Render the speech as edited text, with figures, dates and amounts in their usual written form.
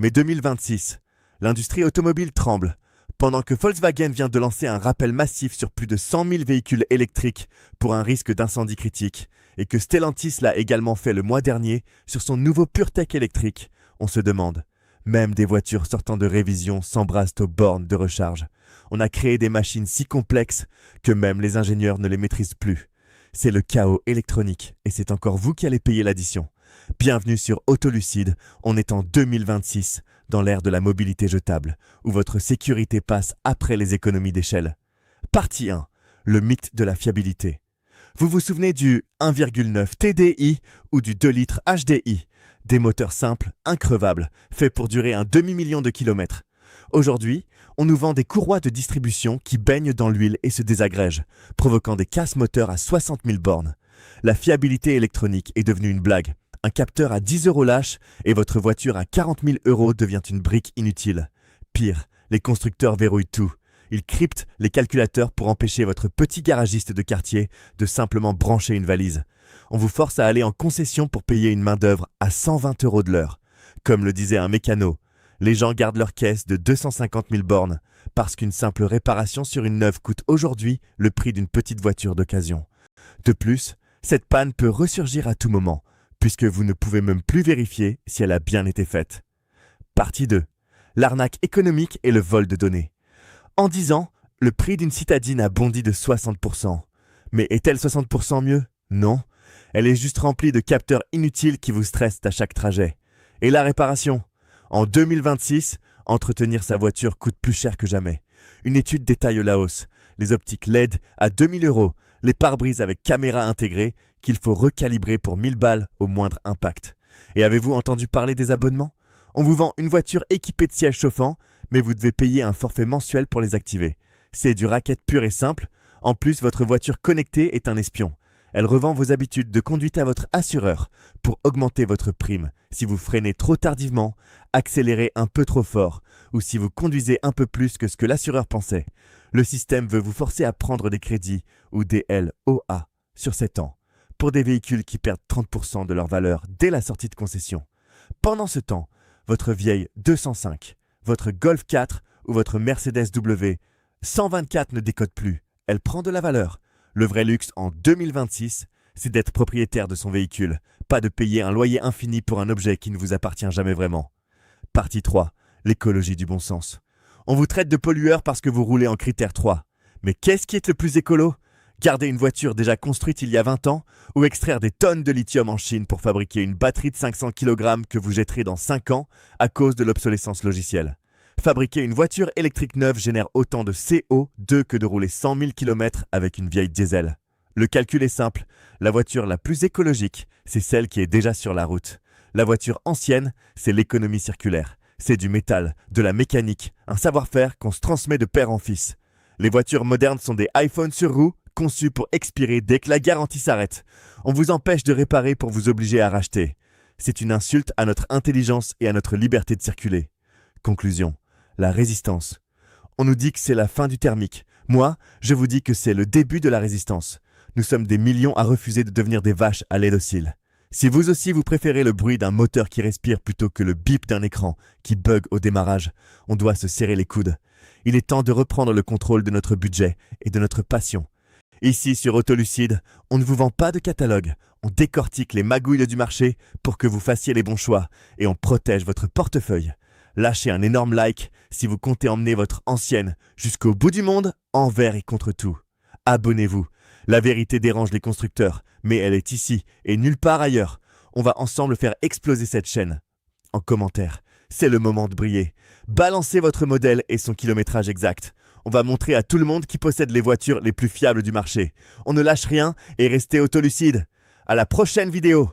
Mais 2026, l'industrie automobile tremble. Pendant que Volkswagen vient de lancer un rappel massif sur plus de 100 000 véhicules électriques pour un risque d'incendie critique, et que Stellantis l'a également fait le mois dernier sur son nouveau PureTech électrique, on se demande. Même des voitures sortant de révision s'embrassent aux bornes de recharge. On a créé des machines si complexes que même les ingénieurs ne les maîtrisent plus. C'est le chaos électronique et c'est encore vous qui allez payer l'addition. Bienvenue sur Autolucide, on est en 2026, dans l'ère de la mobilité jetable, où votre sécurité passe après les économies d'échelle. Partie 1. Le mythe de la fiabilité. Vous vous souvenez du 1,9 TDI ou du 2 litres HDI, des moteurs simples, increvables, faits pour durer un demi-million de kilomètres. Aujourd'hui, on nous vend des courroies de distribution qui baignent dans l'huile et se désagrègent, provoquant des casses moteurs à 60 000 bornes. La fiabilité électronique est devenue une blague. Un capteur à 10 € lâche et votre voiture à 40 000 € devient une brique inutile. Pire, les constructeurs verrouillent tout. Ils cryptent les calculateurs pour empêcher votre petit garagiste de quartier de simplement brancher une valise. On vous force à aller en concession pour payer une main-d'œuvre à 120 € de l'heure. Comme le disait un mécano, les gens gardent leur caisse de 250 000 bornes parce qu'une simple réparation sur une neuve coûte aujourd'hui le prix d'une petite voiture d'occasion. De plus, cette panne peut ressurgir à tout moment, puisque vous ne pouvez même plus vérifier si elle a bien été faite. Partie 2. L'arnaque économique et le vol de données. En 10 ans, le prix d'une citadine a bondi de 60%. Mais est-elle 60% mieux? Non. Elle est juste remplie de capteurs inutiles qui vous stressent à chaque trajet. Et la réparation? En 2026, entretenir sa voiture coûte plus cher que jamais. Une étude détaille la hausse. Les optiques LED à 2000 €, les pare-brises avec caméra intégrée qu'il faut recalibrer pour 1000 balles au moindre impact. Et avez-vous entendu parler des abonnements? On vous vend une voiture équipée de sièges chauffants, mais vous devez payer un forfait mensuel pour les activer. C'est du racket pur et simple. En plus, votre voiture connectée est un espion. Elle revend vos habitudes de conduite à votre assureur pour augmenter votre prime si vous freinez trop tardivement, accélérez un peu trop fort ou si vous conduisez un peu plus que ce que l'assureur pensait. Le système veut vous forcer à prendre des crédits ou des LOA sur 7 ans pour des véhicules qui perdent 30% de leur valeur dès la sortie de concession. Pendant ce temps, votre vieille 205, votre Golf 4 ou votre Mercedes W 124 ne décode plus, elle prend de la valeur. Le vrai luxe en 2026, c'est d'être propriétaire de son véhicule, pas de payer un loyer infini pour un objet qui ne vous appartient jamais vraiment. Partie 3. L'écologie du bon sens. On vous traite de pollueur parce que vous roulez en critère 3. Mais qu'est-ce qui est le plus écolo? Garder une voiture déjà construite il y a 20 ans ou extraire des tonnes de lithium en Chine pour fabriquer une batterie de 500 kg que vous jetterez dans 5 ans à cause de l'obsolescence logicielle. Fabriquer une voiture électrique neuve génère autant de CO2 que de rouler 100 000 km avec une vieille diesel. Le calcul est simple, la voiture la plus écologique, c'est celle qui est déjà sur la route. La voiture ancienne, c'est l'économie circulaire. C'est du métal, de la mécanique, un savoir-faire qu'on se transmet de père en fils. Les voitures modernes sont des iPhones sur roues, conçus pour expirer dès que la garantie s'arrête. On vous empêche de réparer pour vous obliger à racheter. C'est une insulte à notre intelligence et à notre liberté de circuler. Conclusion. La résistance. On nous dit que c'est la fin du thermique. Moi, je vous dis que c'est le début de la résistance. Nous sommes des millions à refuser de devenir des vaches à lait docile. Si vous aussi vous préférez le bruit d'un moteur qui respire plutôt que le bip d'un écran qui bug au démarrage, on doit se serrer les coudes. Il est temps de reprendre le contrôle de notre budget et de notre passion. Ici sur Autolucide, on ne vous vend pas de catalogue. On décortique les magouilles du marché pour que vous fassiez les bons choix et on protège votre portefeuille. Lâchez un énorme like si vous comptez emmener votre ancienne jusqu'au bout du monde, envers et contre tout. Abonnez-vous. La vérité dérange les constructeurs, mais elle est ici et nulle part ailleurs. On va ensemble faire exploser cette chaîne. En commentaire, c'est le moment de briller. Balancez votre modèle et son kilométrage exact. On va montrer à tout le monde qui possède les voitures les plus fiables du marché. On ne lâche rien et restez autolucide. À la prochaine vidéo.